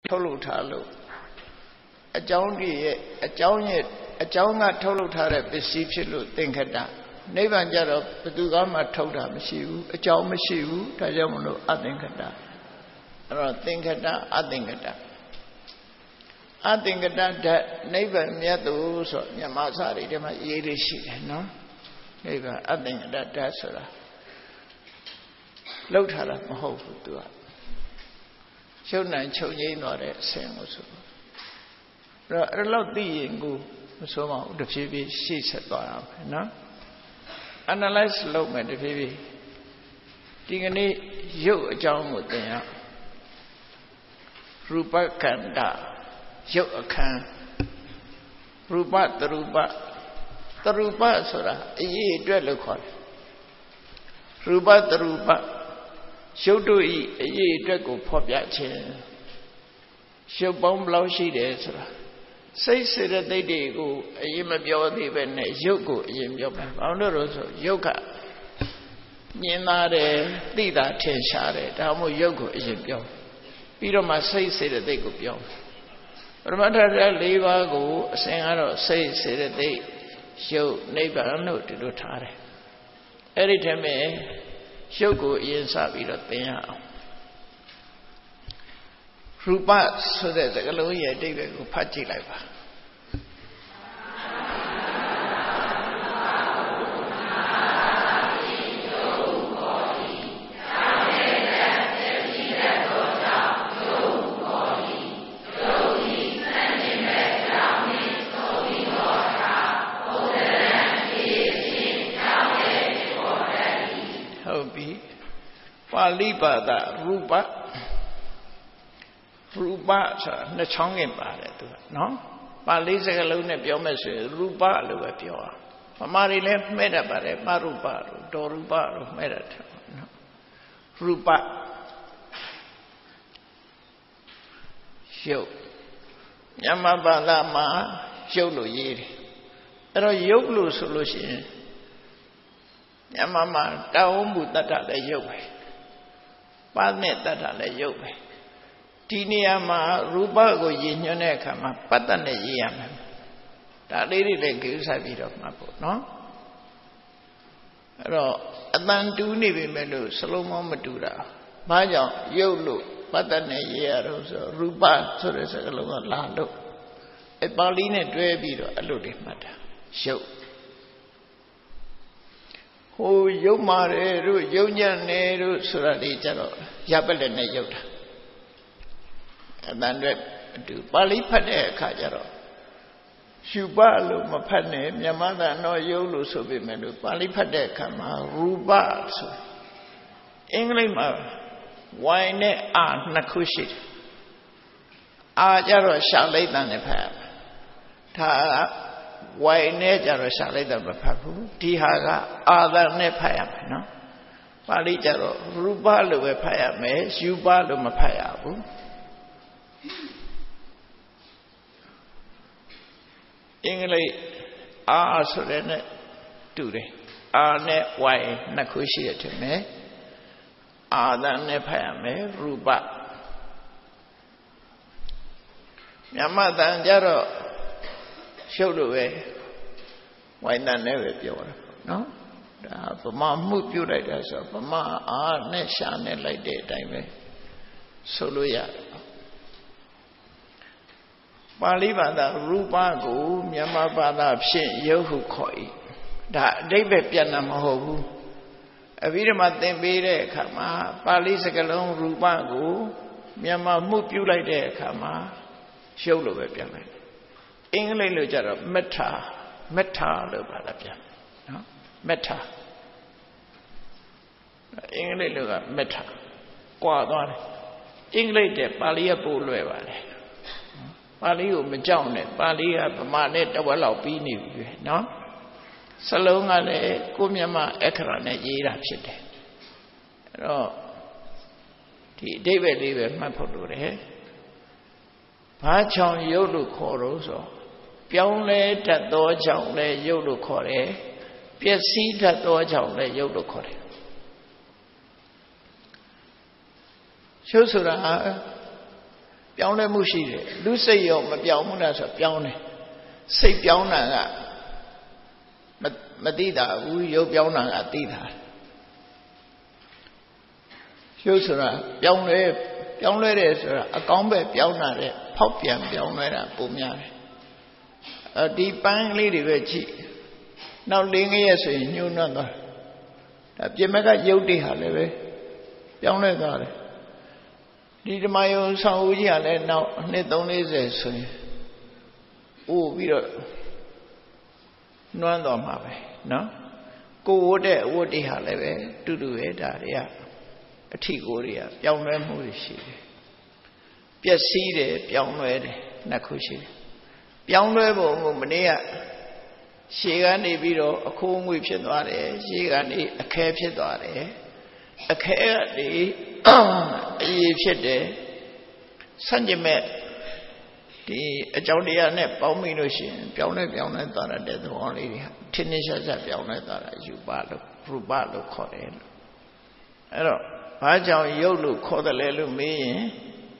ထုတ်လုပ်ထားလို့အကြောင်းကြီးရဲ့အကြောင်းကထုတ်လုပ်ထားတဲ့ပစ္စည်းဖြစ်လို့သင်္ခတနိဗ္ဗာန်ကြတော့ဘယ်သူကမှထုတ်တာမရှိဘူးအကြောင်းမရှိဘူးဒါကြောင့်မလို့အသင်္ခတအဲ့တော့သင်္ခတအသင်္ခတဓာတ်နိဗ္ဗာန်မြတ်သူဆိုမြန်မာစာတွေထဲမှာရေးလို့ရှိတယ်နော်နိဗ္ဗာန်အသင်္ခတဓာတ်ဆိုတာလောက်ထားတာမဟုတ်ဘူးသူကရှုပ်နိုင်ချုပ်ငိမ့်သွားတဲ့အဆင့်ကိုဆိုအဲ့တော့သိရင်ကိုမဆိုးမအောင်တဖြည်းဖြည်းရှေ့ဆက်သွားတာပဲနော် analyze လုပ်မယ်တဖြည်းဖြည်းဒီကနေ့ရုပ်အကြောင်းကိုသင်ရရူပခန္ဓာရုပ်အခန်းရူပတရူပဆိုတာအရေးအတွက်လို့ခေါ်တယ်ရူပတရူပရုပ်တို့ဤအရေးအတွက်ကိုဖော်ပြခြင်းရုပ်ပေါင်းဘယ်လောက်ရှိတယ်ဆိုတာစိတ်စေတသိက်တွေကိုအရင်မပြောသေးပဲနဲ့ရုပ်ကိုအရင်ပြောပါဘာလို့လဲဆိုရုပ်ကမြင်လာတယ်သိတာထင်ရှားတယ်ဒါမှမဟုတ်ရုပ်ကိုအရင်ပြောပြီးတော့မှစိတ်စေတသိက်ကိုပြောပရမတ္ထဓာတ်၄ပါးကိုအစဉ်ကတော့စိတ်စေတသိက်ရုပ်နိဗ္ဗာန်လို့ဒီလိုထားတယ်အဲ့ဒီတည်းမှာရုပ်ကိုအရင်စပြီးတော့သင်ရအောင်ရူပဆိုတဲ့စကားလုံးရဲ့အဓိပ္ပာယ်ကိုဖတ်ကြည့်လိုက်ပါဟုတ်ပြီပါဠိဘာသာရူပဆိုတာနှစ်ချောင်းကင်ပါတယ်သူကနော်ပါဠိစကားလုံးနဲ့ပြောမယ်ဆိုရင်ရူပလို့ပဲပြောတာဗမာတွေလည်းမှဲ့တတ်ပါတယ်ပရူပလို့ဒေါ်ရူပလို့မှဲ့တတ်တယ်နော်ရူပရုပ်မြန်မာဘာသာမှာရုပ်လို့ရေးတယ်အဲ့တော့ရုပ်လို့ဆိုလို့ရှိရင်မြန်မာမှာတောင်းမှုတတ်တာလည်းရုပ်ပဲပါးနဲ့တတ်တာလည်းရုပ်ပဲဒီနေရာမှာရူပကိုရည်ညွှန်းတဲ့အခါမှာပတ္တနဲ့ရေးရမယ်ဒါလေးတွေလည်းကိစ္စပြီးတော့မှတ်ဖို့နော်အဲ့တော့အတန်တူးနေပြီမဲ့လို့စလုံးမမတူတာဘာကြောင့်ရုပ်လို့ပတ္တနဲ့ရေးရတော့ဆိုရူပဆိုတဲ့စကားလုံးကလာလို့အပါဠိနဲ့တွဲပြီးတော့အဲ့လိုတွေမှတ်တာရုပ်ဟိုရုပ်မာတယ်တို့ရုပ်ညံ့တယ်တို့ဆိုတာတွေကြတော့ရပလက်နဲ့ရုပ်တာအတန်တွေအတူပါဠိဖတ်တဲ့အခါကျတော့ရှုပလို့မဖတ်နဲ့မြန်မာသံတော်ရုပ်လို့ဆိုပေမဲ့လို့ပါဠိဖတ်တဲ့အခါမှာရူပဆိုအင်္ဂလိပ်မှာ y နဲ့ r နှစ်ခုရှိတယ် r ကြတော့ရှာလိမ့်တန်နဲ့ဖတ်ရမယ်ဒါy နဲ့ကြတော့ရှာလိုက်တော့မဖတ်ဘူးဒီဟာကအာသံနဲ့ဖတ်ရမယ်နော်ပါဠိကြတော့ရူပလို့ပဲဖတ်ရမယ်ယူပလို့မဖတ်ရဘူးအင်္ဂလိပ်အာဆိုတဲ့နဲ့တူတယ်အာနဲ့ y နှစ်ခုရှိတယ်ထင်တယ်အာသံနဲ့ဖတ်ရမယ်ရူပမြန်မာသံကြတော့ရှုပ်လို့ပဲဝိုင်းတန်နဲ့ပဲပြောတာနော်ဒါဗမာမှုပြုတ်လိုက်တာဆိုဗမာအားနဲ့ရှာနဲ့လိုက်တဲ့အတိုင်းပဲဆိုလို့ရတယ်ပါဠိဘာသာရူပကိုမြန်မာဘာသာဖြင့်ရုပ်ဟုခေါ်၏ဒါအဓိပ္ပာယ်ပြန်တာမဟုတ်ဘူးအဘိဓမ္မာသင်ပေးတဲ့အခါမှာပါဠိစကားလုံးရူပကိုမြန်မာမှုပြုတ်လိုက်တဲ့အခါမှာရုပ်လို့ပဲပြန်လိုက်အင်္ဂလိပ်လိုကြတော့မက်ထာလို့ပါလားဗျာနော်မက်ထာအင်္ဂလိပ်လိုကမက်ထာကွာသွားတယ်အင်္ဂလိပ်တဲ့ပါဠိကပို့လွယ်ပါတယ်ပါဠိကိုမကြောက်နဲ့ပါဠိကဗမာနဲ့တဝက်လောက်ပြီးနေပြီနော်စလုံးကလည်းကိုမြန်မာအခရာနဲ့ရေးတာဖြစ်တယ်အဲ့တော့ဒီအဓိပ္ပာယ်လေးပဲမှတ်ဖို့လိုတယ်ဘာကြောင့်ရုပ်လို့ခေါ်လို့ဆိုပြောင်းလဲတတ်သောကြောင့်လည်းရုပ်လို့ခေါ်တယ်ပျက်စီးတတ်သောကြောင့်လည်းရုပ်လို့ခေါ်တယ်ရုပ်ဆိုတာ ပြောင်းလဲမှုရှိတယ်လူစိတ်ရောမပြောင်းဘူးလားဆိုပြောင်းတယ်စိတ်ပြောင်းတာကမသိတာဘူးရုပ်ပြောင်းတာကသိတာရုပ်ဆိုတာပြောင်းလဲတယ်ဆိုတာအကောင်းပဲပြောင်းတာတဲ့ဖောက်ပြန်ပြောင်းလဲတာပုံများတယ်ဒီပန်းလေးတွေပဲကြည့်နောက်၄ငရက်ဆိုရင်ညှိုးနှံ့သွားဒါပြင်မဲ့ကရုပ်တွေဟာလည်းပဲပြောင်းလဲသွားတယ်ဒီဓမ္မယုံဆောင်ဦးကြီးကလည်းနောက်နှစ်340ဆိုရင်အိုးပြီးတော့နွမ်းသွားမှာပဲနော်ကိုဝတ်တဲ့အဝတ်တွေဟာလည်းပဲတူတူပဲဒါတွေကအထီကိုတွေကပြောင်းလဲမှုတွေရှိတယ်ပျက်စီးတယ်ပြောင်းလဲတယ်နှစ်ခုရှိတယ်ပြောင်းလဲပုံကိုမနေ့ကရှေ့ကနေပြီးတော့အခိုးအငွေ့ဖြစ်သွားတယ်ရှေ့ကနေအခဲဖြစ်သွားတယ်အခဲကနေအရေးဖြစ်တယ်ဆန့်ကျင်မဲ့ဒီအကြောင်းတရားနဲ့ပေါင်းမိလို့ရှိရင်ပြောင်းလဲသွားတဲ့သဘောလေးတွေဟာထင်းထင်းရှားရှားပြောင်းလဲသွားတာယူပလို့ရူပလို့ခေါ်တယ်လို့အဲ့တော့ဘာကြောင့်ရုပ်လို့ခေါ်တယ်လဲလို့မေးရင်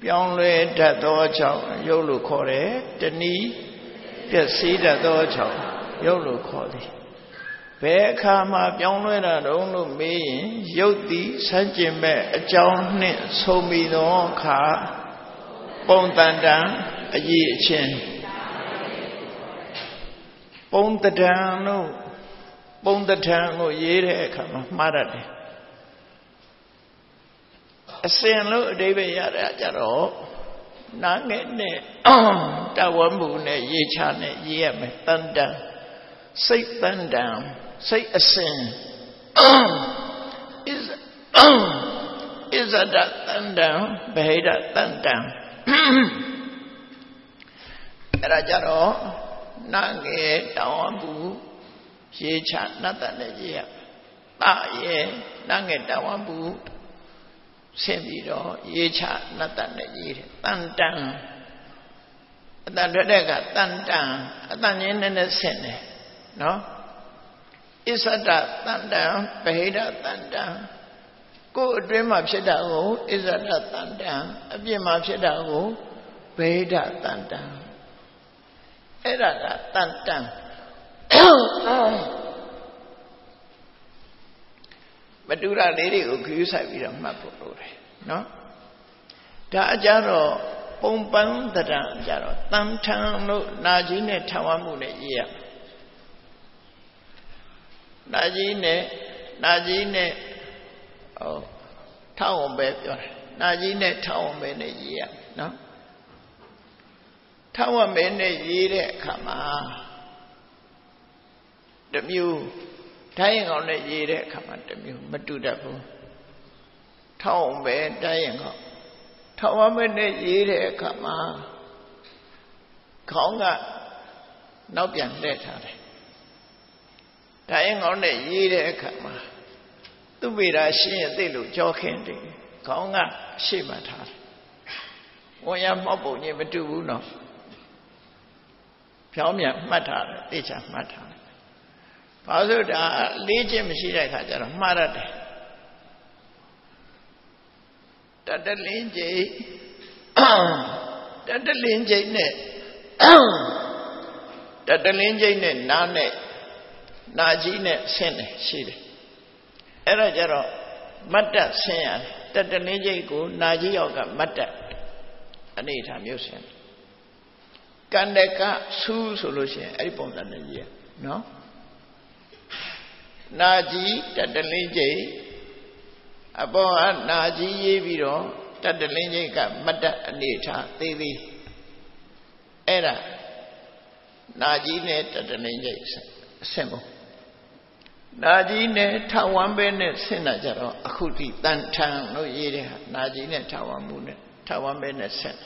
ပြောင်းလဲတတ်သောကြောင့်ရုပ်လို့ခေါ်တယ်တနည်းပျက်စီးတတ်သောကြောင့်ရုပ်လို့ခေါ်တယ်ဘယ်အခါမှပြောင်းလဲတာတုံးလို့မေးရင်ရုပ်သည်ဆန့်ကျင်မဲ့အကြောင်းနှင့်ဆုံးပြီးသောအခါပုံတန်တန်အရေးအချင်းပုံတံလို့ရေးတဲ့အခါမှာမှားရတယ်အစဉ်လို့အဓိပ္ပာယ်ရတာကြတော့နာငယ်နဲ့တဝမ်းမှုနဲ့ရေးချနဲ့ရေးရမယ်တန်တန်စိတ်တန်တန်စိတ်အစဉ်is a tandam beheda tandam အဲ့ဒါကြတော့နာငယ်တောင်းဘူးရေးချနတ်တန်နဲ့ရေးရတာရဲ့နာငယ်တောင်းဘူးဆင်းပြီးတော့ရေးချနတ်တန်နဲ့ရေးတယ်တန်တန်အတန်ထွက်တဲ့ကတန်တန်အတန်ရင်းနဲ့ဆင်းတယ်နော်ဣသဒတန်တန်ဗဟိဒတန်တန်ကိုယ်အတွင်းမှာဖြစ်တာကိုဣဇဒတန်တံအပြင်မှာဖြစ်တာကိုဗေဒတန်တံအဲ့ဒါကတန်တံမတူတာလေးတွေကိုခရူးဆိုင်ပြီးတော့မှတ်ဖို့လိုတယ်နော်ဒါအကြတော့ပုံပန်းတံအကြတော့တန်ထံလို့နာကြီးနဲ့ထဝမှုနဲ့ရေးရနာကြီးနဲ့ထောက်အောင်ပဲပြောတယ်နာကြီးနဲ့ထောက်အောင်ပဲနဲ့ရေးရနော်ထောက်အောင်ပဲနဲ့ရေးတဲ့အခါမှာတမျိုးတိုင်းရင်ကောင်နဲ့ရေးတဲ့အခါမှာတမျိုးမတူတတ်ဘူးထောက်အောင်ပဲတိုင်းရင်ကောင်ထောက်အောင်ပဲနဲ့ရေးတဲ့အခါမှာခေါင်းကနောက်ပြန်လှည့်ထားတယ်တိုင်းရင်ကောင်နဲ့ရေးတဲ့အခါမှာသူ့ဗေဒရှင်းရသိလို့ကြောခင်းတယ်ခေါင်းကရှေ့မှထားတယ်ဝန်ရမောက်ပုံကြီးမတူဘူးနော်ဖြောင်းပြန်မှတ်ထားတယ်သိချာမှတ်ထားတယ်ဘာလို့ဒါလေးချင်းမရှိတဲ့ခါကျတော့မှားရတယ်တတလင်းကြီးနဲ့နာကြီးနဲ့ဆင်းတယ်ရှိတယ်အဲ့ဒါကြတော့မတ်တက်ဆင်းရတယ်တတလင်းကြီးကိုနာကြီးရောက်ကမတ်တက်အနေထားမျိုးဆင်းကန္တကဆူးဆိုလို့ရှိရင်အဲ့ဒီပုံစံနဲ့ရေးရနော်နာကြီးတတလင်းကြီးအပေါ်ကနာကြီးရေးပြီးတော့တတလင်းကြီးကမတ်တက်အနေထားသေးသေးအဲ့ဒါနာကြီးနဲ့တတလင်းကြီးဆင်းပုံနာကြီးနဲ့ထဝမ်းပဲနဲ့ဆင်းတာကြတော့အခုထိတန်ထန်လို့ရေးတဲ့ဟာနာကြီးနဲ့ထဝမ်းမှုနဲ့ထဝမ်းပဲနဲ့ဆင်း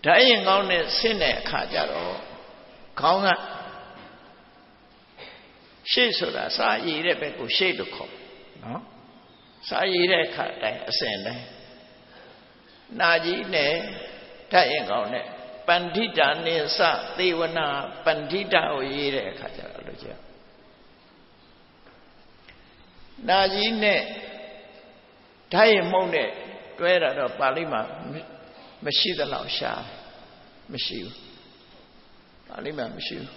ဓာတ်ရင်ကောင်းနဲ့ဆင်းတဲ့အခါကျတော့ခေါင်းကရှေ့ဆိုတာစာရည်တဲ့ဘက်ကိုရှေ့လို့ခေါ်နော်စာရည်တဲ့အခါတိုင်းအစဉ်တိုင်းနာကြီးနဲ့ဓာတ်ရင်ကောင်းနဲ့ပန္တိတာနိသသေဝနာပန္တိတာကိုရေးတဲ့အခါကျတော့လို့ကြနာကြီးနဲ့ Dai Mone, Dwera or Palima, Mashida Lausha, Mashu. Palima Mashu.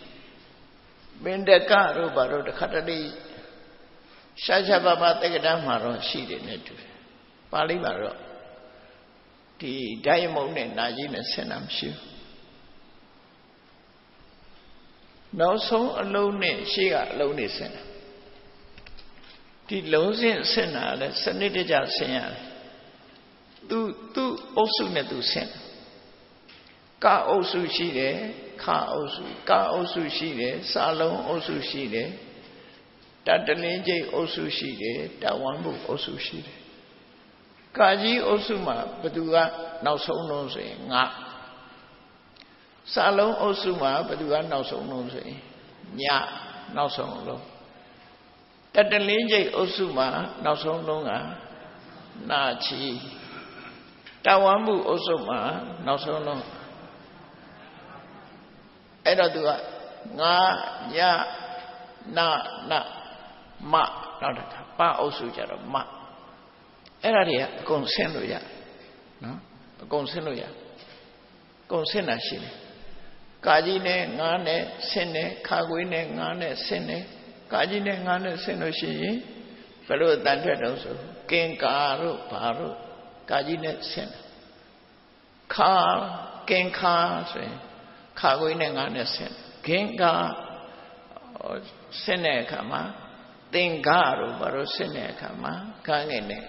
Bendeka, Rubaro, the Katadi, Shajababa, the Gadamaro, she didn't. Palima, the Diamond and Najin and Senam Shu. No so alone, she alone is in. The losing sinner, the Sanitaja Singer. Do also net to sin. Ka also she there, Ka also she there, Salon also she there, Tatalinje also she there, Tawambu also she there. Kaji also ma, Badua, now so no say, Nga. Salon also ma, Badua, now so no say, Nya, now so no. Tatalinje also ma, now so no, Na chi. Tawambu also ma, now so no. Edadua, Nga, Ya, Na, Ma, not Pa also jara, Ma. Eraria, consenoya, no? Consenoya. Consena shine. Kajine, Ngane, Sene, Kaguine, Ngane, Sene, Kajine, Ngane, Senoshi, fellow Danted also. Kenkaru, Paru, Kajine, Sen. Ka, Kenka, Kaguine, Ngane, Sen. Kenka, Sene, Kama, Tengaru, Baru, Sene, Kama, Kangene.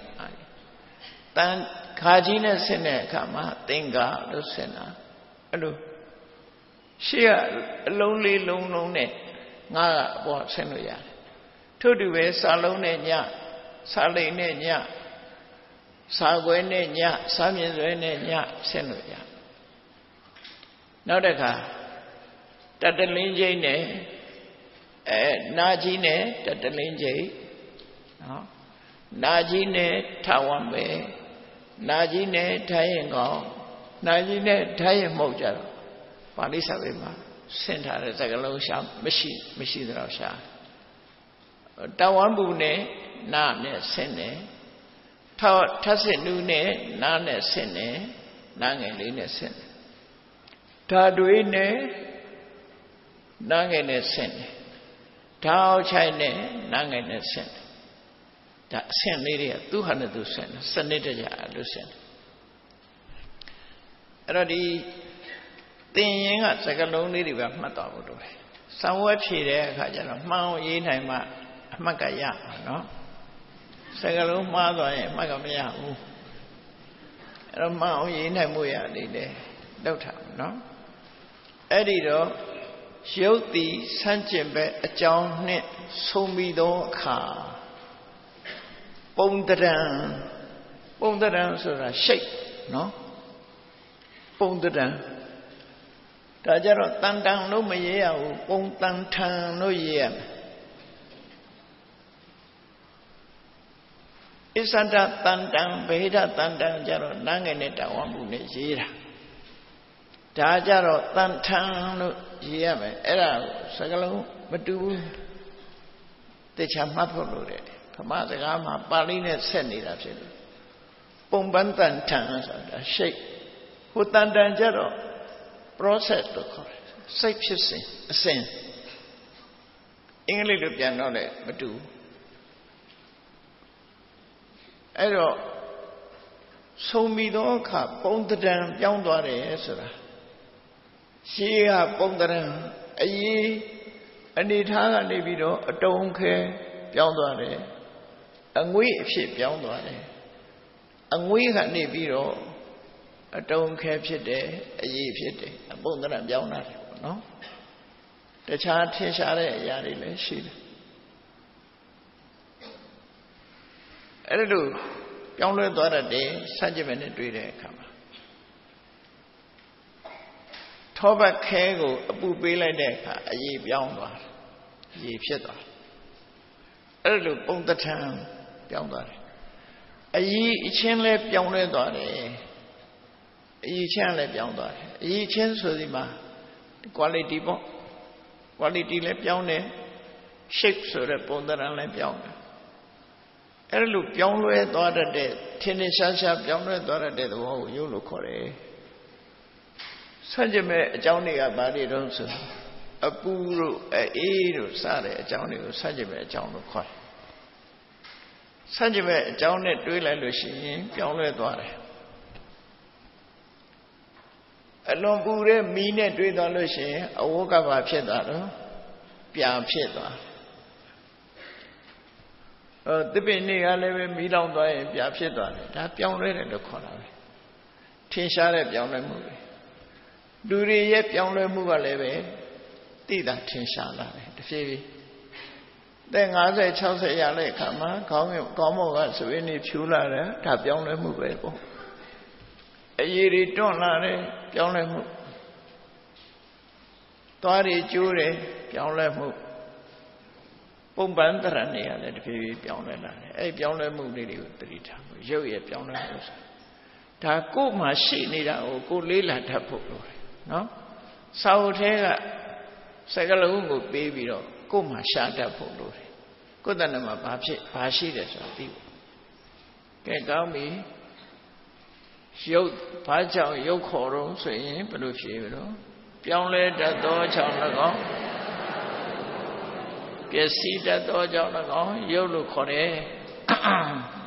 Tan Kajina Sene Kama, Tenga, Lucena. Hello. She a lonely, long, Nga, what Senoya. Todu Salone Nya, Salene Nya, Sagwene Nya, Samuel Nya, Senoya. Nodaka Tatalinje ne, Najine, Tatalinje, Najine, Tawambe. Najine Tayengo, Najine Tayemoja, Palisa Vima, sent her as a gallow shop, machine Rasha. Tawambune, Nane Sene, Tasenune, Nane Sene, Nangeline Sene. Taduine, Nangene Sene. Tao Chine, Nangene Sene. That sent lady 200 Sanitaja Lucent. Ready, thinking at Sagalon lady of Matago. Somewhat she there, Kajana, Mount Yinhama, Makaya, no? Sagalon Mother, Magamia, and Mount Yinhamuya, Doctor, no? Edido, showed the Sanchembe a John Net, Somido car. Pondaran sort of shape, no? Pondaran. Tajaro Tandang no Maya, Pontan no year. Isanda Tandang, Behida Tandang Jaro, Nanganeta, Wambune Jira. Tajaro Tantan no year, Era, Sagalo, Matu, the Chamapo. Kamatagama, Palina Sendi, that's it. Pombantan Tans, a shape. Hutandan Jero, process to call it. Safe a sin. English of Janole, but do. Ero, so me don't cap, Pondadan, young daughter, etc. She have Pondadan, a ye, and it hung a libido, a don't care, young daughter. And we ship young one. And we had Nibiro, a don't capture day, a ye pity, a bone and young, no? The child takes out a yard sheet. I do, young daughter day, such a minute to day come. Toba Kago, a booby like that, a ye young one, ye pit. I do, on the town. A ye chin left young daughter, a ye chan left young daughter, a ye chin so the ma, quality left young, shapes of the ponder and left young. အဲ့လိုပြောင်းလဲသွားတတ်တဲ့ထင်ထင်ရှားရှားပြောင်းလဲသွားတတ်တဲ့သဘောကိုယုတ်လို့ခေါ်တယ်ဆန့်ကျင်မဲ့အကြောင်းတွေကဘာတွေတုံးဆိုအပူတို့အေးတို့စတဲ့အကြောင်းတွေကိုဆန့်ကျင်မဲ့အကြောင်းလို့ခေါ်တယ်ဆန့်ကျင်မဲ့အကြောင်းနဲ့တွေးလိုက်လို့ရှိရင်ပြောင်းလဲသွားတယ်အလွန်ပူတဲ့မီးနဲ့တွေးသွားလို့ရှိရင်အဝတ်ကဘာဖြစ်သွားတော့ပြာဖြစ်သွားသစ်ပင်တွေကလည်းပဲမီးလောင်သွားရင်ပြာဖြစ်သွားတယ်ဒါပြောင်းလဲတယ်လို့ခေါ်တာပဲထင်ရှားတဲ့ပြောင်းလဲမှုတွေလူတွေရဲ့ပြောင်းလဲမှုကလည်းပဲသိတာထင်ရှားလာတယ်တဖြည်းဖြည်းတဲ့50 60ရတဲ့အခါမှာခေါင်းမောကဆွေးနေဖြူလာတယ်ဒါပြောင်းလဲမှုပဲပေါ့အရည်တွေတွန့်လာတယ်ပြောင်းလဲမှုသွားတွေကျိုးတယ်ပြောင်းလဲမှုပုံပန်းတရဏေကလည်းတဖြည်းဖြည်းပြောင်းလဲလာတယ်အဲ့ပြောင်းလဲမှုတွေကိုသတိထားဖို့ရုပ်ရဲ့ပြောင်းလဲမှုဒါကိုယ်မှရှိနေတာကိုကိုယ်လေးလာတတ်ဖို့လိုတယ်နော်စာအုပ်ထဲကစကားလုံးကိုပေးပြီးတော့ကိုယ်မှရှာတတ်ဖို့လိုတယ်ကိုယ်တဏ္ဍမှာဘာရှိတယ်ဆိုတာသိဖို့ကဲကောင်းပြီရုပ်ဘာကြောင့်ရုပ်ခေါ်တော့ဆိုရင်ဘယ်လိုဖြေမလို့ပြောင်းလဲတတ်သောကြောင့်၎င်းပျက်စီးတတ်သောကြောင့်၎င်းရုပ်လို့ခေါ်တယ်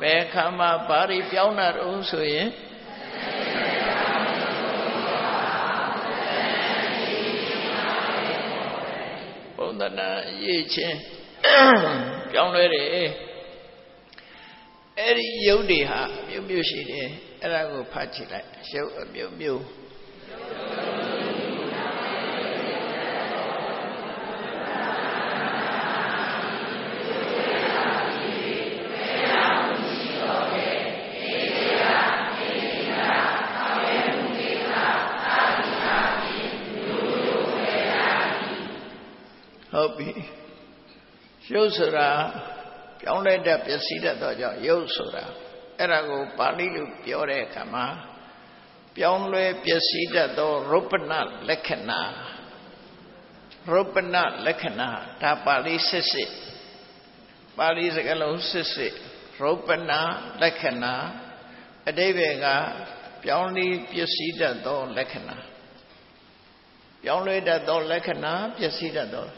ဘယ်ခါမှဘာတွေပြောင်းတာတော့ဆိုရင်ပုံသဏ္ဍာန်ရေးချင်းပြောင်းလဲတယ်အဲ့ဒီရုပ်တွေဟာမျိုးမျိုးရှိတယ်အဲ့ဒါကိုဖတ်ကြည့်လိုက်ရုပ်အမျိုးမျိုးဟုတ်ပြီရုပ်ဆိုတာပြောင်းလဲတတ်ပျက်စီးတတ်သောကြောင့်ရုပ်ဆိုတာအဲ့ဒါကိုပါဠိလိုပြောတဲ့အခါမှာပြောင်းလဲပျက်စီးတတ်သောရုပ္ပနလက္ခဏာရုပ္ပနလက္ခဏာဒါပါဠိစစ်ပါဠိစကားလုံးစစ်ရုပ္ပနလက္ခဏာအဓိပ္ပာယ်ကပြောင်းလဲပျက်စီးတတ်သောလက္ခဏာပြောင်းလဲတတ်သောလက္ခဏာပျက်စီးတတ်သော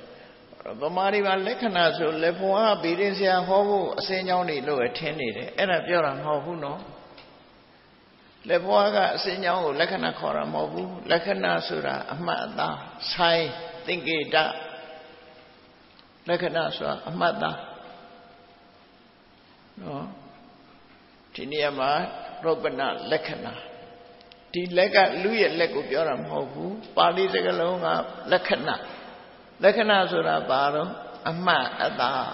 ဗမာတွေမှာလက္ခဏာဆိုလက်ဖွားဗီရင်ဆရာဟောဖို့အစင်းကြောင်းတွေလို့ထင်နေတယ်အဲ့ဒါပြောတာမဟုတ်ဘူးနော်လက်ဖွားကအစင်းကြောင်းကိုလက္ခဏာခေါ်တာမဟုတ်ဘူးလက္ခဏာဆိုတာအမှတ်အသားဆိုင်သင်္ကေတလက္ခဏာဆိုတာအမှတ်အသားနော်ဒီနေရာမှာရုပ္ပနလက္ခဏာဒီလက်ကလူရဲ့လက်ကိုပြောတာမဟုတ်ဘူးပါဠိစကားလုံးကလက္ခဏာလက္ခဏာဆိုတာဘာလို့အမှတ်အသား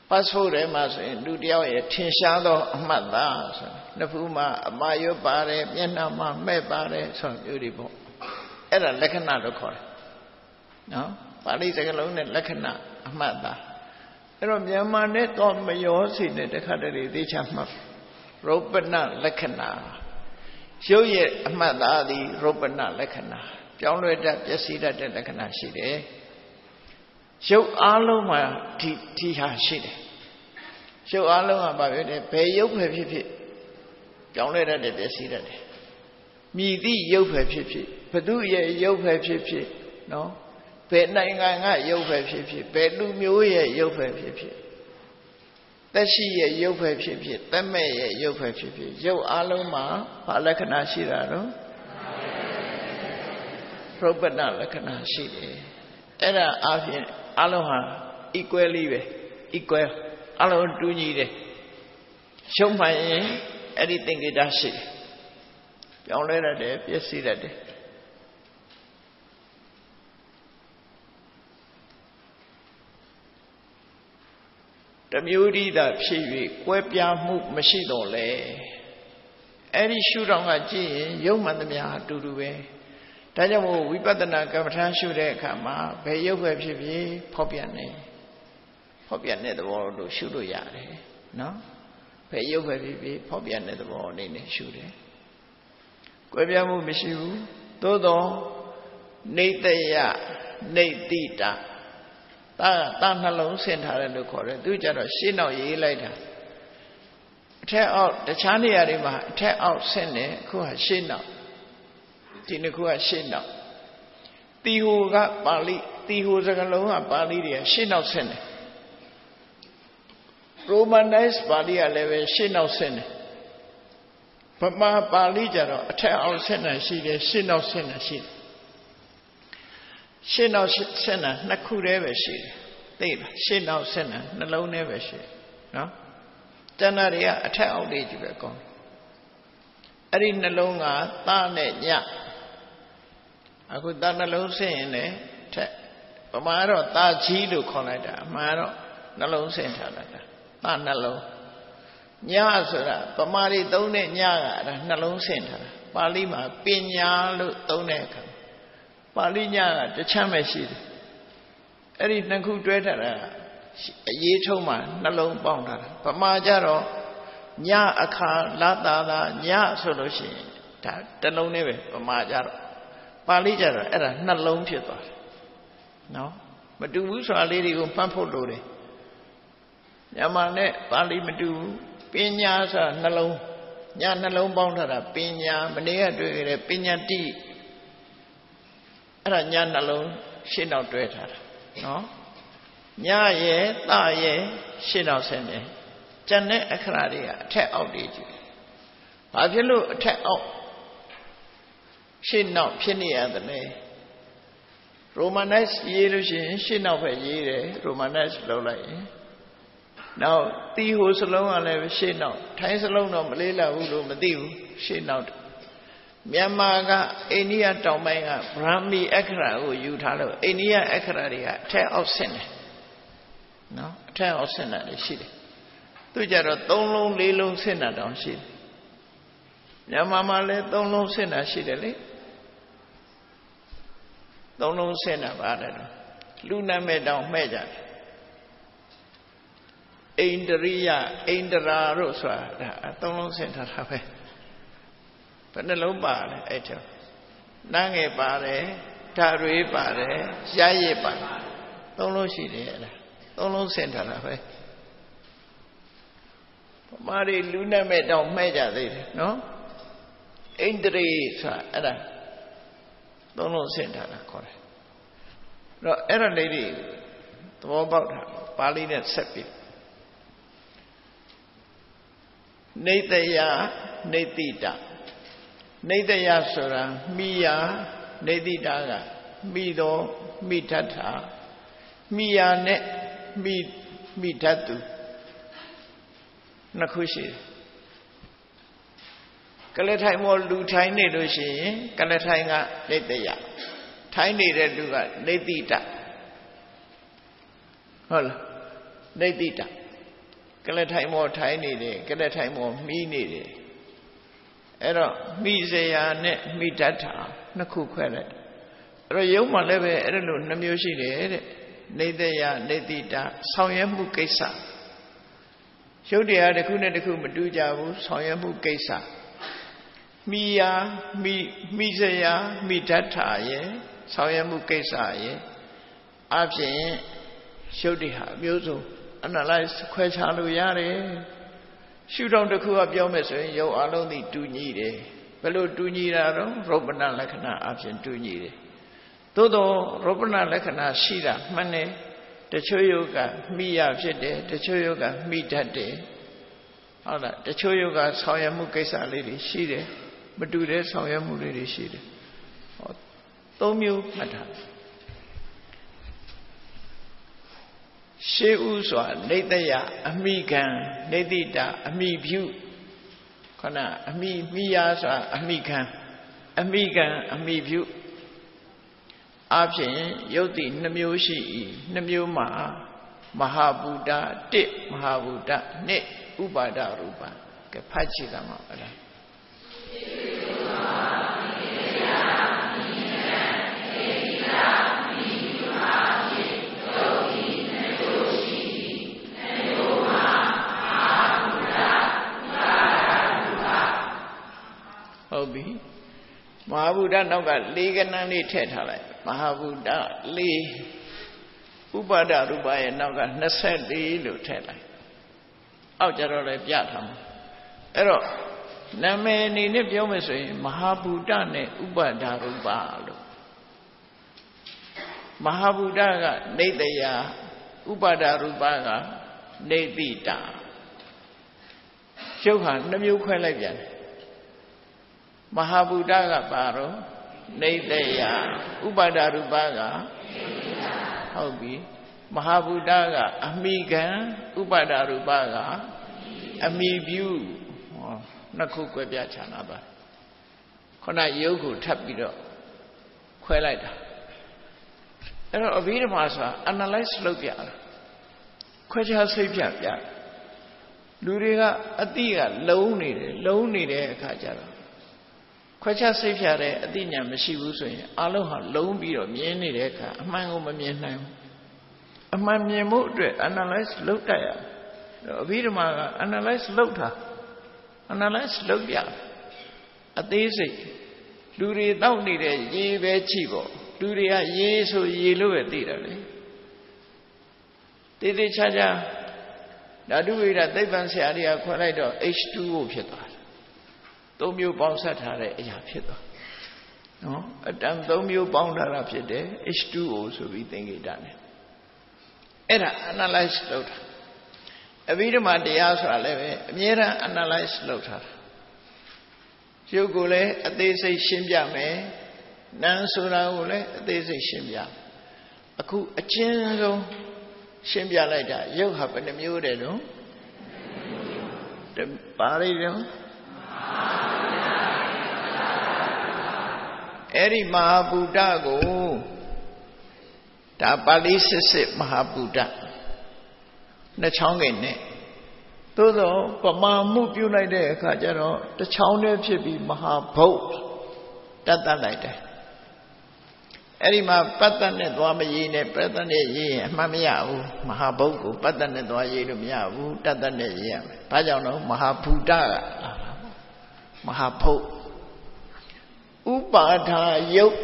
ပတ်ဖို့ထဲမှာဆိုရင်လူတယောက်ရဲ့ထင်ရှားသောအမှတ်သားဆိုနှစ်ဖူးမှာအမာရွတ်ပါတယ်မျက်နှာမှာမဲ့ပါတယ်ဆိုမျိုးတွေပေါ့အဲ့ဒါလက္ခဏာလို့ခေါ်တယ်နော်ပါဠိစကားလုံးနဲ့လက္ခဏာအမှတ်သားအဲ့တော့မြန်မာနဲ့တော့မရောစီနဲ့တခါတည်းသိချမှတ်ရုပ္ပနလက္ခဏာရုပ်ရဲ့အမှတ်သားသည်ရုပ္ပနလက္ခဏာပြောင်းလဲတတ်ပျက်စီးတတ်တဲ့လက္ခဏာရှိတယ်ရုပ်အားလုံးမှာဒီဟာရှိတယ်ရုပ်အားလုံးကဘာဖြစ်လဲဘယ်ရုပ်ပဲဖြစ်ဖြစ်ပြောင်းလဲတတ်တယ်ပျက်စီးတတ်တယ်မြည်သည့်ရုပ်ပဲဖြစ်ဖြစ်ဘသူရဲ့ရုပ်ပဲဖြစ်ဖြစ်နော်ဘယ်နိုင်ငံကရုပ်ပဲဖြစ်ဖြစ်ဘယ်လူမျိုးရဲ့ရုပ်ပဲဖြစ်ဖြစ်သက်ရှိရဲ့ရုပ်ပဲဖြစ်ဖြစ်သက်မဲ့ရဲ့ရုပ်ပဲဖြစ်ဖြစ်ရုပ်အားလုံးမှာဘာလက္ခဏာရှိတာတော့ရုပ္ပနလက္ခဏာရှိတယ်အဲ့ဒါအပြင်အလုံးဟာ equally ပဲ equal အလုံးတူညီတယ်ရှုံးမှရင်အဲ့ဒီသင်္ကေတရှိတယ်ပြောင်းလဲတတ်တယ်ပျက်စီးတတ်တယ်တမျိုးတည်းသာဖြစ်၍ကွဲပြားမှုမရှိတော့လေအဲ့ဒီရှုထောင့်ကကြည့်ရင်ယုံမှန်သမျှအတူတူပဲဒါကြောင့်မို့ဝိပဿနာကမ္မထာရှုတဲ့အခါမှာဘယ်ရုပ်ပဲဖြစ်ဖြစ်ဖောက်ပြန်တဲ့သဘောလို့ရှုလို့ရတယ်နော်ဘယ်ရုပ်ပဲဖြစ်ဖြစ်ဖောက်ပြန်တဲ့သဘောအနေနဲ့ရှုတယ်ကွဲပြားမှုမရှိဘူးသို့သောနေတယနေတိတသ တာနှလုံးဆင်ထားတယ်လို့ခေါ်တယ်သူကြတော့ရှင်းနောက်ရေးလိုက်တာအထက်အောက်တခြားနေရာတွေမှာအထက်အောက်ဆင်းတယ်အခုကရှင်းနောက်ဒီနှစ်ခုကရှင်းနောက်တီဟိုကပါဠိတီဟိုစကားလုံးကပါဠိတွေကရှင်းနောက်ဆင်းတယ် Romanized ပါဠိကလည်းပဲရှင်းနောက်ဆင်းတယ်ဗမာပါဠိကြတော့အထက်အောက်ဆင်းတာရှိတယ်ရှင်းနောက်ဆင်းတာရှိတယ်ရှင်းနောက်ဆင်းတာနှစ်ခုတည်းပဲရှိတယ်သိလားရှင်းနောက်ဆင်းတာနှလုံးထဲပဲရှိတယ်နော်တဏ္ဍာတွေကအထက်အောက်တွေကြီးပဲကောင်းအဲ့ဒီနှလုံးကသားနဲ့ညအခုသားနှလုံးဆင်းရင်လည်းထက်ဗမာတော့သားကြီးလို့ခေါ်လိုက်တာအမှန်တော့နှလုံးဆင်းထားလိုက်တာသားနှလုံးညဆိုတာဗမာတွေသုံးတဲ့ညကအဲ့ဒါနှလုံးဆင်းထားတာပါဠိမှာပညာလို့သုံးတဲ့အခါပါဠိညကတစ်ချမ်းပဲရှိတယ်အဲ့ဒီနှစ်ခုတွဲထားတာအရေးထုံးမှာနှလုံးပေါင်းထားတာဗမာကြတော့ညအခါလာတာညဆိုလို့ရှိရင်ဒါတစ်လုံးနဲ့ပဲဗမာကြတော့ပါဠိကြတော့အဲ့ဒါနှလုံးဖြစ်သွားတယ်နော်မတူဘူးဆိုတာလေးတွေကိုမှတ်ဖို့လိုတယ်မြန်မာနဲ့ပါဠိမတူဘူးပညာဆိုတာနှလုံးညနှလုံးပေါင်းထားတာပညာမနေ့ကတွေ့ခဲ့တဲ့ပညာတိအဲ့ဒါညနှလုံးရှင်းတော့တွဲထားတာနော်ညရဲ့သရဲ့ရှင်းတော့ဆင်းတယ်ကျန်တဲ့အခရာတွေကအထက်အောက်တွေကြီးဘာဖြစ်လို့အထက်အောက်ရှင်းနောက်ဖြစ်နေရတယ်လဲ Romanize ရေးလို့ရှိရင်ရှင်းနောက်ပဲရေးတယ် Romanize လုပ်လိုက်ရင်နောက်တီဟိုစလုံးကလည်းရှင်းနောက်ထိုင်းစလုံးတော့မလေးလာဘူးလို့မသိဘူးရှင်းနောက်မြန်မာကအိန္ဒိယတောင်ပိုင်းကဗြဟ္မိအခရာကိုယူထားလို့အိန္ဒိယအခရာတွေကအထက်အောက်ဆင်းတယ်နော်အထက်အောက်ဆင်းတာရှိတယ်သူကြတော့3လုံး4လုံးဆင်းတာတောင်ရှိတယ်မြန်မာမှာလည်း3လုံးဆင်းတာရှိတယ်လေ3လုံးဆင်းတာပါတယ်တော့လူနာမဲ့တောင်မှဲ့ကြတယ်အိန္ဒရိယအိန္ဒရာတို့ဆိုတာ3လုံးဆင်းထားတာပဲဘယ်နှလုံးပါလဲအဲ့ထဲနန်းငယ်ပါတယ်ဓာရွေးပါတယ်ရရည်ပါတယ်3လုံးရှိတယ်အဲ့ဒါ3လုံးဆင်းထားတာပဲဗမာတွေလူနဲ့မဲ့တောင်မှဲ့ကြသေးတယ်နော်အိန္ဒြေဆိုတာအဲ့ဒါ3လုံးဆင်းထားတာခေါ်တယ်အဲ့တော့အဲ့ဒါလေးတွေသဘောပေါက်တာပါဠိနဲ့ဆက်ပြီးနေတယနေတိတနေတယဆိုတာမိယာနေတိတကမိတော်မိထထာမိယာနဲ့မိထသူနှစ်ခုရှိတယ်ကလထိုင်မောလူထိုင်နေလို့ရှိရင်ကလထိုင်ကနေတယထိုင်နေတဲ့လူကနေတိတဟုတ်လားနေတိတကလထိုင်မောထိုင်နေတယ်ကလထိုင်မောမိနေတယ်အဲ့တော့မိစရာနဲ့မိတ္ထာနှစ်ခုခွဲလိုက်အဲ့တော့ယုံမှလည်းပဲအဲ့လိုနှမျိုးရှိတယ်တဲ့နေတယနေတိတဆောင်ရွက်မှုကိစ္စရုပ်တရားတစ်ခုနဲ့တစ်ခုမတူကြဘူးဆောင်ရွက်မှုကိစ္စမိယာမိစရာမိတ္ထာရဲ့ဆောင်ရွက်မှုကိစ္စရဲ့အပြင်ရုပ်တရားအမျိုးစုံ analyze ခွဲခြားလို့ရတယ်ရှုထောင့်တစ်ခုကပြောမယ်ဆိုရင်ရုပ်အလုံးသိတူညီတယ်ဘယ်လိုတူညီတာတော့ရုပ်ပဏလက္ခဏာအပြင်တူညီတယ်သို့တော့ရုပ်ပဏလက္ခဏာရှိတာမှန်တယ်တချို့ယုတ်ကမိရဖြစ်တယ်တချို့ယုတ်ကမိတတ်တယ်ဟုတ်လားတချို့ယုတ်ကဆောင်ရွက်မှုကိစ္စလေးတွေရှိတယ်မတူတဲ့ဆောင်ရွက်မှုလေးတွေရှိတယ်ဟော၃မျိုးမှတ်ထားရှေးဥစွာနေတယအမိခံနေတိတအမိပြုခဏအမိယာစွာအမိခံအမိပြုအပြင်ယုတ်တိ2မျိုးရှိ၏2မျိုးမှာမဟာဘူတ1မဟာဘူတ2ဥပါဒရူပကဲဖတ်ကြည့်တာမှာအဲ့ဒါဟုတ်ပြီမဟာဗုဒ္ဓနောက်က4ကဏ္ဍလေးထည့်ထားလိုက်မဟာဗုဒ္ဓ4 ဥပါဒရူပရဲ့နောက်က24လို့ထည့်လိုက်အောက်ကြတော့လည်းပြထားမှာအဲ့တော့နာမည်အနေနဲ့ပြောမယ်ဆိုရင်မဟာဘူတနဲ့ဥပါဒရူပလို့မဟာဘူတကနေတယဥပါဒရူပကနေတိတာရုပ်ဟာနှမျိုးခွဲလိုက်ပြန်တယ်မဟာဘူတကပါတော့နေတယဥပါဒရူပကဟုတ်ပြီမဟာဘူတကအမိခံဥပါဒရူပကအမိပြုနှစ်ခုကွဲပြားခြားနာပါခုနရုပ်ကိုထပ်ပြီးတော့ခွဲလိုက်တာအဲ့တော့အဘိဓမ္မာဆိုတာ analyze လုပ်ပြတာခွဲခြားစိတ်ပြပြလူတွေကအတိကလုံးနေတဲ့အခါကျတော့ခွဲခြားစိတ်ပြတဲ့အတိညာမရှိဘူးဆိုရင်အလုံးဟာလုံးပြီးတော့မြင်နေတဲ့အခါအမှန်ကိုမမြင်နိုင်ဘူးအမှန်မြင်ဖို့အတွက် analyze လုပ်တတ်ရအဘိဓမ္မာက analyze လုပ်တာ analyze လုပ်ပြအသေးစိတ်လူတွေတောက်နေတဲ့ရေပဲကြည့်ပေါ့လူတွေကရေဆိုရေလို့ပဲသိတယ်လေတေးသေးချာချာဓာတုဝိဒသိပ္ပံဆရာတွေကခွဲလိုက်တော့ H2O ဖြစ်သွားတယ်သုံးမျိုးပေါင်းဆက်ထားတဲ့အရာဖြစ်သွားနော်အတန်သုံးမျိုးပေါင်းထားတာဖြစ်တယ် H2O ဆိုပြီးသင်္ကေတနဲ့အဲ့ဒါ analyze လုပ်တာအဘိဓမ္မာတရားဆိုတာလည်းပဲအမြဲတမ်း analyze လုပ်ထားတာရုပ်ကိုလည်းအသေးစိတ်ရှင်းပြမယ်နာမ်ဆိုတာကိုလည်းအသေးစိတ်ရှင်းပြအခုအချင်းဆုံးရှင်းပြလိုက်တာရုပ်ဟာဘယ်နှမျိုးတဲ့တော့ပါလိမ့်တော့အဲ့ဒီမဟာဘူတကိုဒါပါဠိစစ်မဟာဘူတနှစ်ချောင်းငယ်နဲ့သို့သောပမာမှုပြုလိုက်တဲ့အခါကျတော့တစ်ချောင်းတည်းဖြစ်ပြီးမဟာဘုတ်တတ်လိုက်တယ်အဲ့ဒီမှာပတ္တနဲ့သွားမရေးနဲ့ပတ္တနဲ့ရေးရင်အမှန်မရဘူးမဟာဘုတ်ကိုပတ္တနဲ့သွားရေးလို့မရဘူးတတ်နဲ့ရေးရမယ်ဘာကြောင့်လဲမဟာဘူတကမဟာဘုတ်ဥပါဒာယုတ်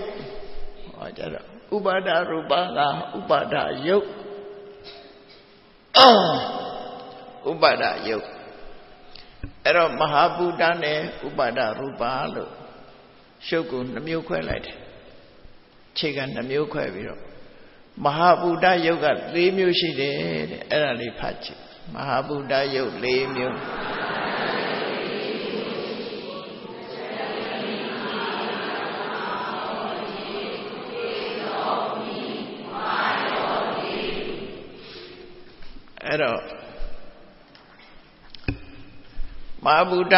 ဟောကြတော့ဥပါဒရူပကဥပါဒယုတ်ဥပါဒယုတ်အဲ့တော့မဟာဘူတနဲ့ဥပါဒရူပလို့ရှုပ်ကိုနှမျိုးခွဲလိုက်တယ်ခြေကနှမျိုးခွဲပြီးတော့မဟာဘူတယုတ်က၄မျိုးရှိတယ်တဲ့အဲ့ဒါလေးဖတ်ကြည့်မဟာဘူတယုတ်၄မျိုးအဲ့တော့မဟာဘူတ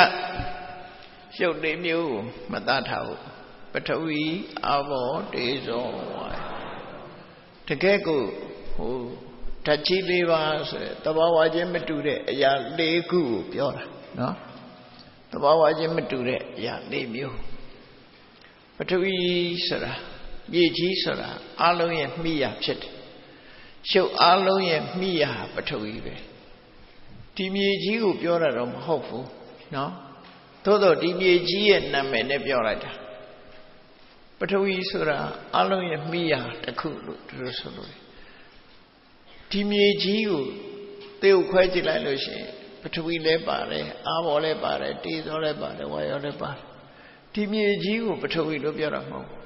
ရုပ်၄မျိုးကိုမသားထားဘူးပထဝီအာဘောတေဇောဝါတကယ်ကိုဓာတ်ကြီး၄ပါးဆိုသဘာဝချင်းမတူတဲ့အရာ၄ခုကိုပြောတာနော်သဘာဝချင်းမတူတဲ့အရာ၄မျိုးပထဝီဆိုတာမြေကြီးဆိုတာအလုံးရဲ့မိယာဖြစ်တယ်ရှုပ်အလုံးရဲ့မိယာပထဝီပဲဒီမြေကြီးကိုပြောတာတော့မဟုတ်ဘူးနော်သို့တော့ဒီမြေကြီးရဲ့နာမည်နဲ့ပြောလိုက်တာပထဝီဆိုတာအလုံးရဲ့မိယာတစ်ခုလို့သူတို့ဆိုလို့ဒီမြေကြီးကိုသေုပ်ခွဲကြည့်လိုက်လို့ရှိရင်ပထဝီလည်းပါတယ်အာဘောလည်းပါတယ်တေဇောလည်းပါတယ်ဝါယောလည်းပါတယ်ဒီမြေကြီးကိုပထဝီလို့ပြောတာမဟုတ်ဘူး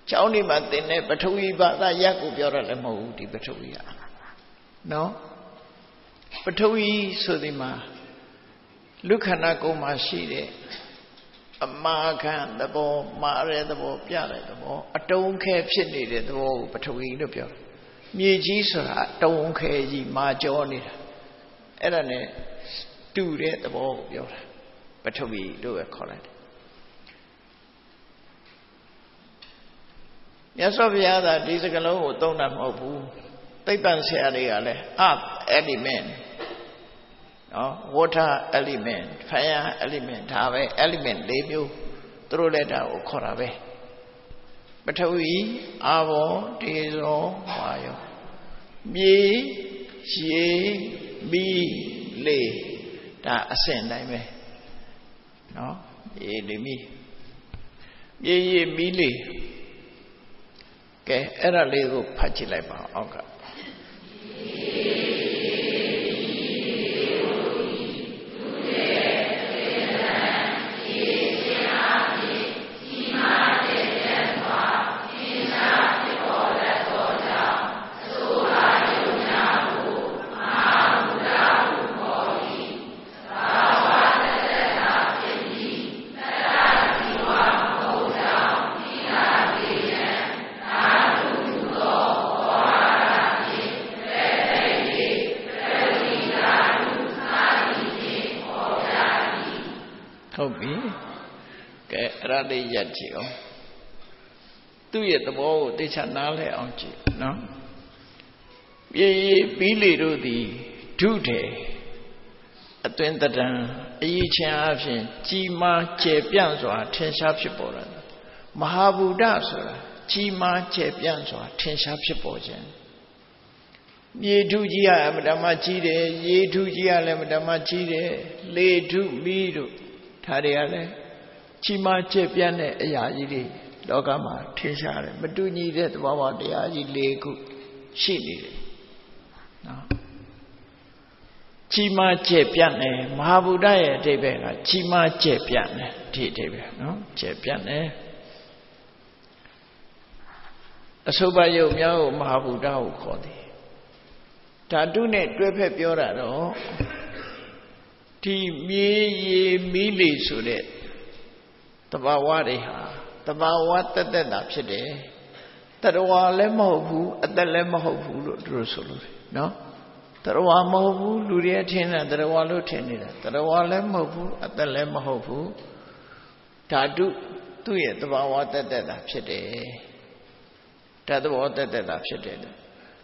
ကျောင်းဒီမှာသင်တဲ့ပထဝီဘာသာရပ်ကိုပြောတာလည်းမဟုတ်ဘူးဒီပထဝီကနော်ပထဝီဆိုဒီမှာလူခန္ဓာကိုယ်မှာရှိတဲ့အမာခံသဘောမာရဲသဘောပြတဲ့သဘောအတုံးခဲဖြစ်နေတဲ့သဘောကိုပထဝီလို့ပြောတယ်မြေကြီးဆိုတာအတုံးခဲကြီးမာကြောနေတာအဲ့ဒါနဲ့တူတဲ့သဘောကိုပြောတာပထဝီလို့ပဲခေါ်လိုက်တယ်မြတ်စွာဘုရားကဒီစကားလုံးကိုသုံးတာမဟုတ်ဘူးသိပ္ပံဆရာတွေကလည်း earth element နော် water element fire element ဒါပဲ element ၄မျိုးသူတို့လည်းဒါကိုခေါ်တာပဲပထဝီအာဘောတေဇောဝါယောမြေရေမီးလေဒါအဆင့်တိုင်းပဲနော်ရေလေမီးမြေရေမီးလေ ကဲအဲ့ဒါလေးကိုဖတ်ကြည့်လိုက်ပါအောက်ကဟုတ်ပြီကဲအဲ့ဒါလေးရက်ကြည့်အောင်သူ့ရဲ့သဘောကိုသိချနားလဲအောင်ကြည့်နော်ပြေပြီးလေတို့သည်ဒုထေအတွင်တတံအရေးချင်းအဖြစ်ကြီးမားကျယ်ပြန့်စွာထင်ရှားဖြစ်ပေါ်လာတယ်မဟာဗုဒ္ဓဆိုတာကြီးမားကျယ်ပြန့်စွာထင်ရှားဖြစ်ပေါ်ခြင်းမြေထုကြီးကအမတမကြီးတယ်ရေထုကြီးကလည်းအမတမကြီးတယ်လေထုမီးတို့ဒါတွေကလည်းကြီးမားကျယ်ပြန့်တဲ့အရာကြီးတွေလောကမှာထင်ရှားတယ်မတူညီတဲ့သဘောဝတရားကြီး၄ခုရှိနေတယ်နော်ကြီးမားကျယ်ပြန့်တယ်မဟာဗုဒ္ဓရဲ့အဓိပ္ပာယ်ကကြီးမားကျယ်ပြန့်တယ်ဒီအဓိပ္ပာယ်နော်ကျယ်ပြန့်တယ်အစုဘယုတ်များကိုမဟာဗုဒ္ဓကိုခေါ်တယ်ဓာတုနဲ့တွဲဖက်ပြောတာတော့ဒီမြေရေမီးလေဆိုတဲ့တဘာဝတွေဟာတဘာဝတက်တက်တာဖြစ်တယ်တရဝါလည်းမဟုတ်ဘူးအသက်လည်းမဟုတ်ဘူးလို့သူတို့ဆိုလို့နော်တရဝါမဟုတ်ဘူးလူတွေထင်တာတရဝါလို့ထင်နေတာတရဝါလည်းမဟုတ်ဘူးအသက်လည်းမဟုတ်ဘူးဓာတုသူ့ရဲ့တဘာဝတက်တက်တာဖြစ်တယ်ဓာတ်သဘောတက်တက်တာဖြစ်တယ်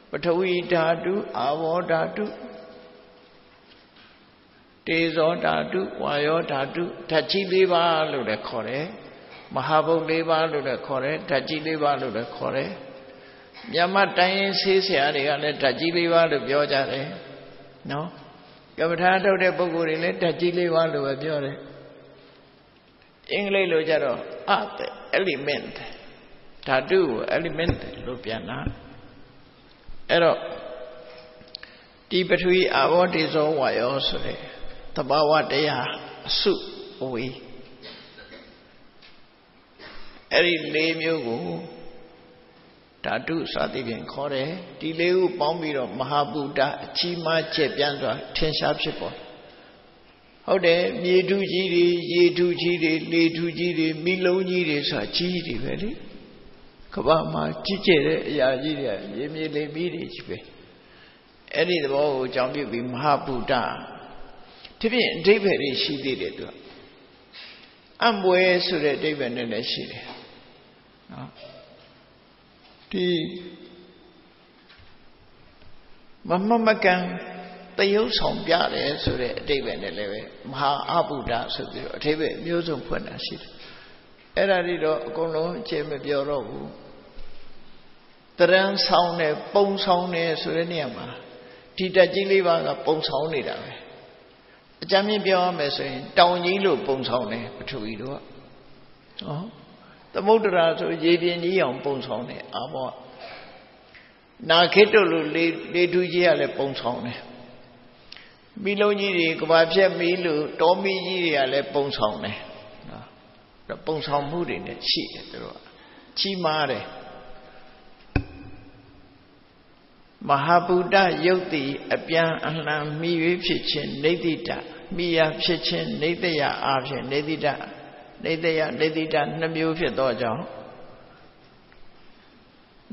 ပထဝီဓာတုအာဘောဓာတုတေဇောဓာတုဝါယောဓာတုဓာတ်ကြီး၄ပါးလို့လည်းခေါ်တယ်မဟာဘုတ်၄ပါးလို့လည်းခေါ်တယ်ဓာတ်ကြီး၄ပါးလို့လည်းခေါ်တယ်မြတ်မတိုင်းရင်ဆေးဆရာတွေကလည်းဓာတ်ကြီး၄ပါးလို့ပြောကြတယ်နော်ကမ္မထာထုတ်တဲ့ပုဂ္ဂိုလ်တွေလည်းဓာတ်ကြီး၄ပါးလို့ပဲပြောတယ်အင်္ဂလိပ်လိုကြတော့ element ဓာတုကို element လို့ပြန်တာအဲ့တော့ဒီပထဝီအာဘောတေဇောဝါယောဆိုတဲ့သဘာဝတရားအစုအဝေးအဲ့ဒီ၄မျိုးကိုဓာတုစသည်ဖြင့်ခေါ်တယ်ဒီ၄ခုပေါင်းပြီးတော့မဟာဗုဒ္ဓအကြီးမားကျယ်ပြန့်စွာထင်ရှားဖြစ်ပေါ်ဟုတ်တယ်မြေထုကြီးတွေရေထုကြီးတွေလေထုကြီးတွေမိလုံးကြီးတွေဆိုတာကြီးတွေပဲလေကမ္ဘာမှာကြီးကျယ်တဲ့အရာကြီးတွေရေမြေလေမီးတွေကြီးပဲအဲ့ဒီသဘောကိုအကြောင်းပြုပြီးမဟာဗုဒ္ဓဒီဖြင့်အဓိပ္ပာယ်တွေရှိသေးတယ်သူကအံ့ပွဲဆိုတဲ့အဓိပ္ပာယ်နဲ့လည်းရှိတယ်နော်ဒီမမကန်တယုတ်ဆောင်ပြတယ်ဆိုတဲ့အဓိပ္ပာယ်နဲ့လည်းပဲမဟာအဗုဒ္ဓဆိုပြီးတော့အဓိပ္ပာယ်မျိုးစုံဖွင့်တာရှိတယ်အဲ့ဒါတွေတော့အကုန်လုံးအခြေမပြောတော့ဘူးတရံဆောင်တယ်ပုံဆောင်တယ်ဆိုတဲ့နေရာမှာဒီတက်ကြီး၄ပါးကပုံဆောင်နေတာပဲအကြမ်းမြင်ပြောရမယ်ဆိုရင်တောင်ကြီးလို့ပုံဆောင်တယ်ပထဝီတို့ကဟောသမုဒ္ဒရာဆိုရေပြင်ကြီးအောင်ပုံဆောင်တယ်အာဘောနာခိတ္တလို့လေထူးကြီးကလည်းပုံဆောင်တယ်မီးလုံးကြီးတွေကဘာဖြက်မီးလို့တောမီးကြီးတွေကလည်းပုံဆောင်တယ်နော်ပုံဆောင်မှုတွေနဲ့ရှိတယ်သူတို့ကကြီးမားတယ်မဟာဗုဒ္ဓယုတ်တိအပြန်အလှန်မိ၍ဖြစ်ခြင်းနေတိတမိယာဖြစ်ခြင်းနေတယအားဖြင့်နေတိတနေတယနေတိတနှမျိုးဖြစ်သောကြောင့်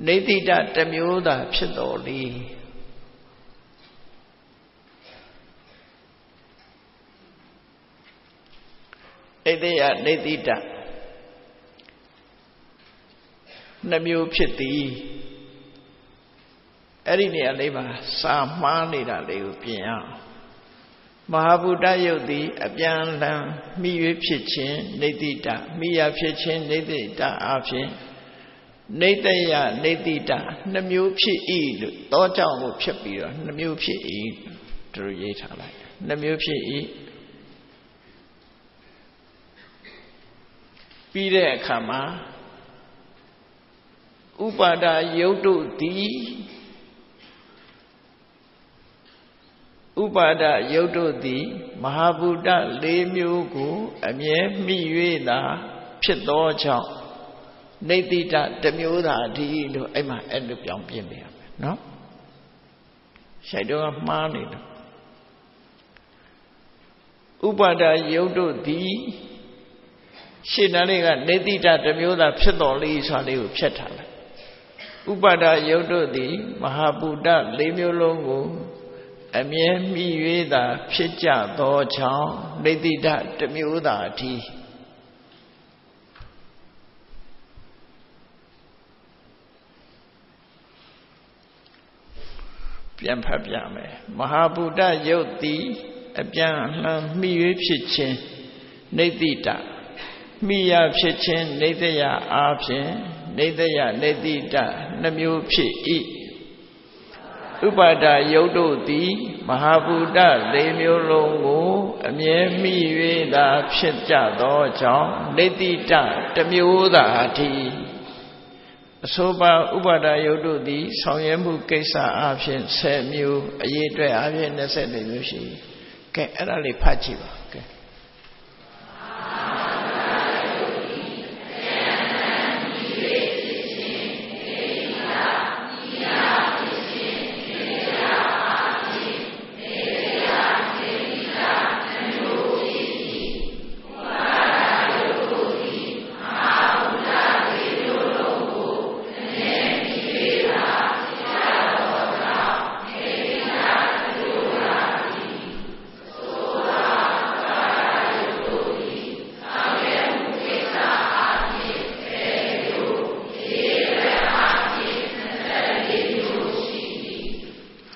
နေတိတတစ်မျိုးသာဖြစ်တော်လေနေတယနေတိတနှမျိုးဖြစ်သည်အဲ့ဒီနေရာလေးမှာစာမှားနေတာလေးကိုပြင်အောင်မဟာဗုဒ္ဓယုတ်သည်အပြန်လံမိ၍ဖြစ်ခြင်းနေတိတမိယာဖြစ်ခြင်းနေတိတအားဖြင့်နေတယနေတိတနှမျိုးဖြစ်၏လို့တောကြောင့်ကိုဖြစ်ပြီးတော့နှမျိုးဖြစ်၏တို့ရေးထားလိုက်နှမျိုးဖြစ်၏ပြီးတဲ့အခါမှာ ဥပါဒယုတ်တို့သည်ဥပါဒယုတ်တို့သည်မဟာဗုဒ္ဓ၄မျိုးကိုအမြဲမိ၍သာဖြစ်သောကြောင့်နေတိတတစ်မျိုးသာဒီလို့အဲ့မှာအဲ့လိုပြောင်းပြနေရမယ်နော်ရှိုက်တော့မှားနေတယ်ဥပါဒယုတ်တို့သည်ရှင်းတဲ့လေးကနေတိတတစ်မျိုးသာဖြစ်တော်လေးဆိုတာလေးကိုဖြတ်ထားလိုက်ဥပါဒယုတ်တို့သည်မဟာဗုဒ္ဓ၄မျိုးလုံးကိုအမြဲမိ၍သာဖြစ်ကြသောကြောင့်နေတိတတစ်မျိုးသာဒီပြန်ဖတ်ပြမယ်မဟာဗုဒ္ဓယုတ်သည်အပြန်အလှန်မိ၍ဖြစ်ခြင်းနေတိတမိယဖြစ်ခြင်းနေတယအားဖြင့်နေတယနေတိတနှမျိုးဖြစ်၏ဥပါဒယုတ်တို့သည်မဟာဗုဒ္ဓ၄မျိုးလုံးကိုအမြဲမိ၍သာဖြစ်ကြသောကြောင့်နေတိတတစ်မျိုးသာဒီအဆိုပါဥပါဒယုတ်တို့သည်ဆောင်ရွက်မှုကိစ္စအပြင်10မျိုးအရေးအတွက်အပြင်24မျိုးရှိကဲအဲ့ဒါလေးဖတ်ကြည့်ပါကဲ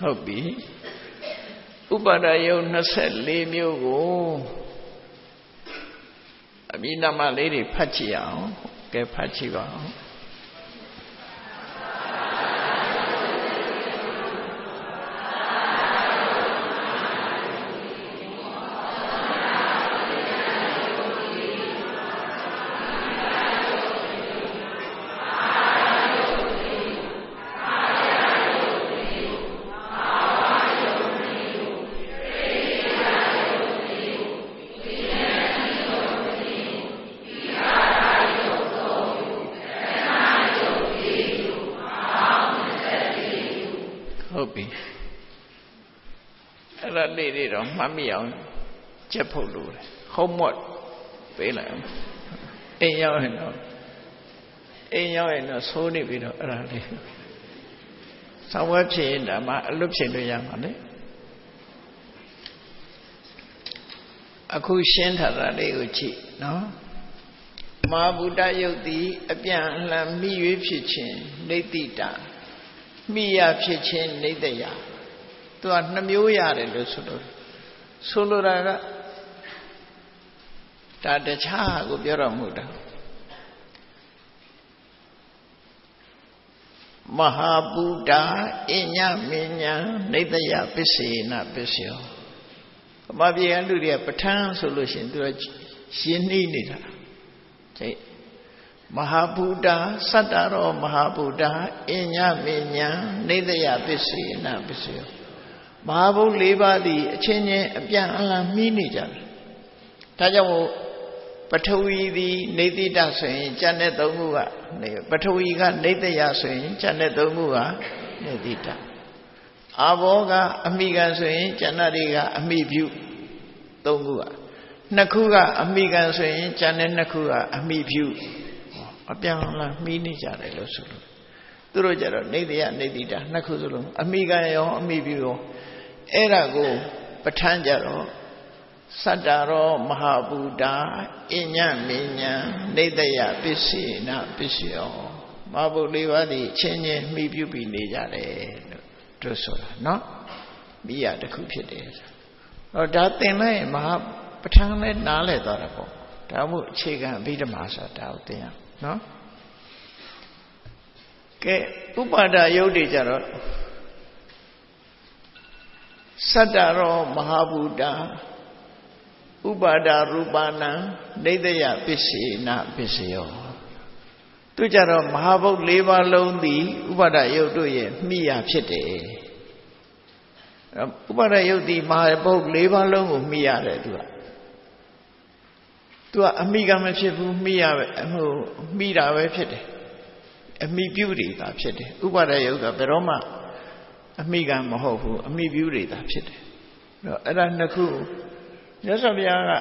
ဟုတ်ပြီဥပါဒယုတ်24မျိုးကိုအမိနာမလေးတွေဖတ်ကြည့်အောင်ကဲဖတ်ကြည့်ပါအောင်လေးတွေတော့မှတ်မိအောင်ကြက်ဖို့လိုတယ်ဟုတ်မော့ပေးလိုက်အောင်အိမ်ရောက်ရင်တော့သိုးနေပြီးတော့အဲ့ဒါလေးဆောင်းဝဲဖြစ်ရင်ဒါမှအလွတ်ဖြစ်လို့ရမှာလေအခုရှင်းထားတာလေးကိုကြည့်နော်မဟာဗုဒ္ဓယုတ်သည်အပြန်အလှန်မိ၍ဖြစ်ခြင်းနေတိတမိယဖြစ်ခြင်းနေတယသူက2မျိုးရတယ်လို့ဆိုလိုတာကဒါတခြားကိုပြောတော့မဟုတ်တာမဟာဗုဒ္ဓအညမညာနေတယပစ္စေနပစ္စယောဗမာပြည်ကလူတွေကပဋ္ဌာန်းဆိုလို့ရှိရင်သူကရှင်းနှီးနေတာတဲ့မဟာဗုဒ္ဓစတ္တရောမဟာဗုဒ္ဓအညမညာနေတယပစ္စေနပစ္စယောမဟာဘုတ်၄ပါးသည်အချင်းချင်းအပြန်အလှန်မှီးနေကြတယ်ဒါကြောင့်မို့ပထဝီသည်နေတိတဆိုရင်ကျန်တဲ့၃ခုကပထဝီကနေတယဆိုရင်ကျန်တဲ့၃ခုကနေတိတအာဘောကအမိခံဆိုရင်ကျန်တဲ့တွေကအမိပြု၃ခုက2ခုကအမိခံဆိုရင်ကျန်တဲ့2ခုကအမိပြုအပြန်အလှန်မှီးနေကြတယ်လို့ဆိုလို့သူတို့ကြတော့နေတယနေတိတ2ခုစလုံးအမိခံရောအမိပြုရောအဲ့ဒါကိုပဋ္ဌာန်းကြတော့စတ္တရောမဟာဗုဒ္ဓအညမညာနေတယပစ္စေနပစ္စယောမဟာဗုဒ္ဓ၄ပါးသည်ချင်းချင်းမှီပြုပြီးနေကြတယ်လို့တို့ဆိုတာနော်မိရတစ်ခုဖြစ်တယ်ဟောဒါသင်လိုက်ရင်မဟာပဋ္ဌာန်းနဲ့နားလဲသွားတာပေါ့ဒါမှမဟုတ်အခြေခံအဘိဓမ္မာဆိုတာကိုသင်ရနော်ကဲဥပါဒယုတ်တွေကြတော့စတ္တရောမဟာဗုဒ္ဓဥပါဒရူပနံနေတယပစ္စေနပစ္စယော သူကြတော့မဟာဘုတ်၄ပါးလုံးသည်ဥပါဒယုတ်တို့ရဲ့မိယာဖြစ်တယ်ဥပါဒယုတ်သည်မဟာဘုတ်၄ပါးလုံးကိုမိရတယ်သူကအမိကမဖြစ်ဘူးမိရပဲမိတာပဲဖြစ်တယ်အမိပြုတွေသာဖြစ်တယ်ဥပါဒယုတ်ကဘယ်တော့မှအမိကမဟုတ်ဘူးအမိပြုတွေသာဖြစ်တယ်အဲ့ဒါနှစ်ခုမြတ်စွာဘုရားက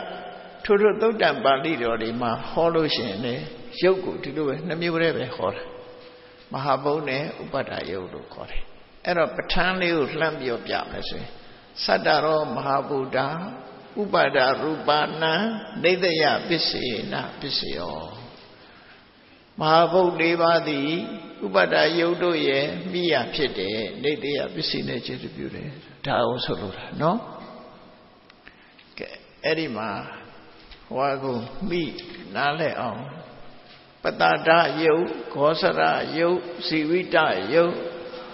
ထိုသုတ်တံပါဠိတော်တွေမှာဟောလို့ရှိရင်လေရုပ်ကိုဒီလိုပဲနှမျိုးတည်းပဲဟောတာမဟာဘုတ်နဲ့ဥပါဒယုတ်လို့ခေါ်တယ်အဲ့တော့ပဋ္ဌာန်းလေးကိုလှမ်းပြောပြမယ်ဆိုရင်သတ္တရောမဟာဗုဒ္ဓဥပါဒရူပနာနေတယပစ္စေနပစ္စယောမဟာဘုတ်၄ပါးသည်ဥပါဒယုတ်တို့ရဲ့မိယာဖြစ်တယ်နေတယပစ္စေနဲ့ခြေပြုတယ်ဒါအောင်ဆိုလိုတာနော်ကဲအဲ့ဒီမှာဟောကိုမိနားလဲအောင်ပတ္တဒယုတ်ခောစရယုတ်ဇီဝိတယုတ်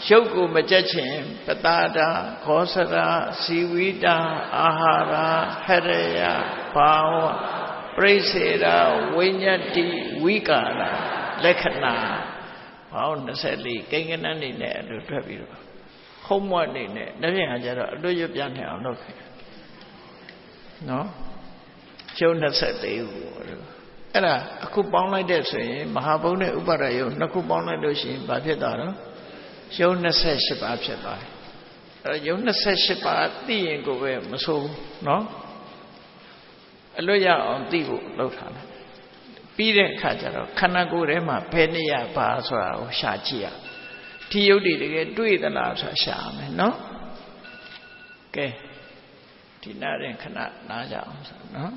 ရုပ်ကိုမကြက်ခြင်းပတ္တဒခောစရဇီဝိတအာဟာရဟရယဘာဝပရိစေရဝိညတိဝိကာရလက္ခဏာဘောင်း24ကိန်းကနန်းနေနဲ့အလိုထွက်ပြီးတော့ခုံးမွတ်နေနဲ့တပြည့်ဟာကျတော့အလွတ်ရွတ်ပြနေအောင်လုပ်ခဲ့နော်ကျုံ24ခုအဲ့ဒါအခုပေါင်းလိုက်တဲ့ဆိုရင်မဟာဘုတ်နဲ့ဥပါဒယုတ်နှစ်ခုပေါင်းလိုက်လို့ရှိရင်ဘာဖြစ်သွားတော့ယုံ28ပါးဖြစ်သွားတယ်အဲ့တော့ယုံ28ပါးသိရင်ကိုပဲမဆိုးဘူးနော်အလွတ်ရအောင်သိဖို့လုပ်ထားတယ်ပြီးတဲ့အခါကျတော့ခန္ဓာကိုယ်ထဲမှာဘယ်နေရာပါဆိုတာကိုရှာကြည့်ရဒီယုတ်တွေတကယ်တွေ့သလားဆိုတာရှာမယ်နော်ကဲဒီနားရင်ခဏနားကြအောင်ဆိုနော်